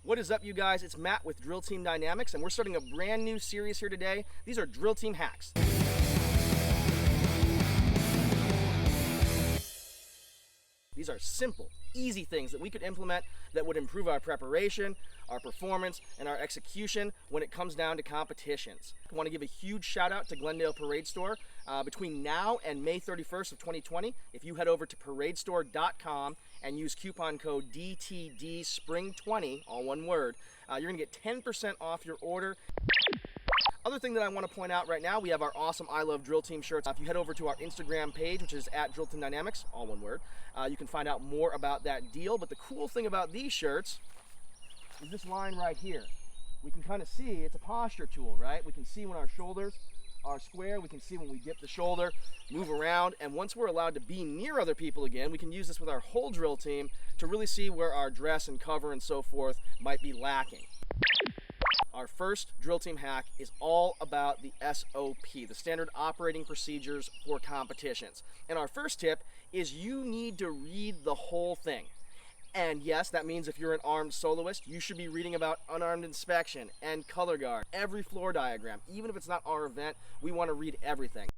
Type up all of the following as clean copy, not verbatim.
What is up, you guys? It's Matt with Drill Team Dynamics, and we're starting a brand new series here today. These are Drill Team hacks. These are simple, easy things that we could implement that would improve our preparation, our performance, and our execution when it comes down to competitions. I want to give a huge shout out to Glendale Parade Store. Between now and May 31st of 2020, if you head over to paradestore.com and use coupon code DTDSPRING20, all one word, you're going to get 10% off your order. Other thing that I want to point out right now, we have our awesome I Love Drill Team shirts. If you head over to our Instagram page, which is at Drill Team Dynamics, all one word, you can find out more about that deal. But the cool thing about these shirts is this line right here. We can kind of see it's a posture tool, right? We can see when our shoulders are square. We can see when we dip the shoulder, move around, and once we're allowed to be near other people again, we can use this with our whole drill team to really see where our dress and cover and so forth might be lacking. Our first drill team hack is all about the SOP, the standard operating procedures for competitions. And our first tip is you need to read the whole thing. And yes, that means if you're an armed soloist, you should be reading about unarmed inspection and color guard, every floor diagram. Even if it's not our event, we want to read everything.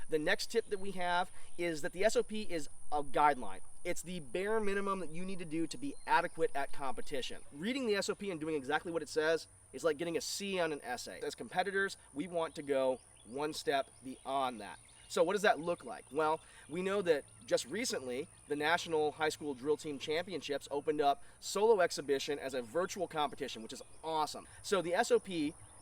The next tip that we have is that the SOP is a guideline. It's the bare minimum that you need to do to be adequate at competition. Reading the SOP and doing exactly what it says is like getting a C on an essay. As competitors, we want to go one step beyond that. So what does that look like? Well, we know that just recently, the National High School Drill Team Championships opened up solo exhibition as a virtual competition, which is awesome. So the SOP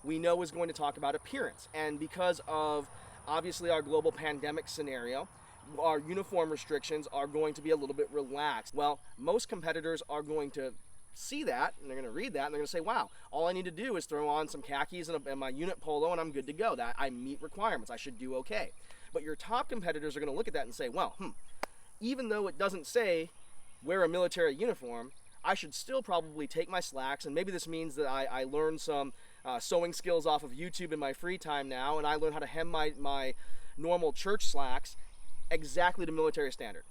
we know is going to talk about appearance. And because of obviously our global pandemic scenario, our uniform restrictions are going to be a little bit relaxed. Well, most competitors are going to see that, and they're going to read that, and they're going to say, wow, all I need to do is throw on some khakis and my unit polo, and I'm good to go. That I meet requirements. I should do okay. But your top competitors are going to look at that and say, well, even though it doesn't say wear a military uniform, I should still probably take my slacks, and maybe this means that I learn some sewing skills off of YouTube in my free time now, and I learn how to hem my normal church slacks exactly to military standard.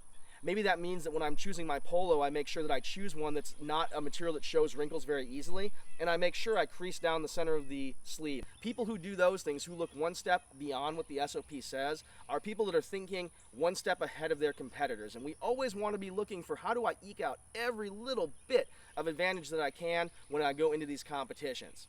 Maybe that means that when I'm choosing my polo, I make sure that I choose one that's not a material that shows wrinkles very easily, and I make sure I crease down the center of the sleeve. People who do those things, who look one step beyond what the SOP says, are people that are thinking one step ahead of their competitors. And we always want to be looking for how do I eke out every little bit of advantage that I can when I go into these competitions.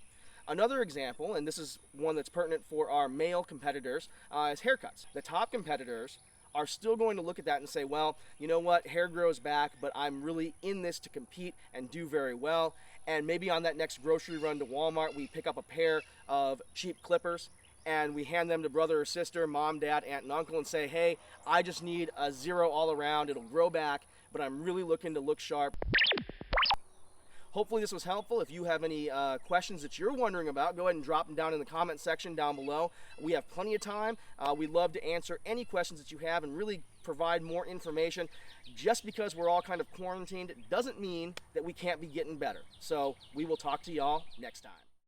Another example, and this is one that's pertinent for our male competitors, is haircuts. The top competitors are still going to look at that and say, well, you know what, hair grows back, but I'm really in this to compete and do very well. And maybe on that next grocery run to Walmart, we pick up a pair of cheap clippers and we hand them to brother or sister, mom, dad, aunt, and uncle and say, hey, I just need a 0 all around. It'll grow back, but I'm really looking to look sharp. Hopefully this was helpful. If you have any questions that you're wondering about, go ahead and drop them down in the comment section down below. We have plenty of time. We'd love to answer any questions that you have and really provide more information. Just because we're all kind of quarantined doesn't mean that we can't be getting better. So we will talk to y'all next time.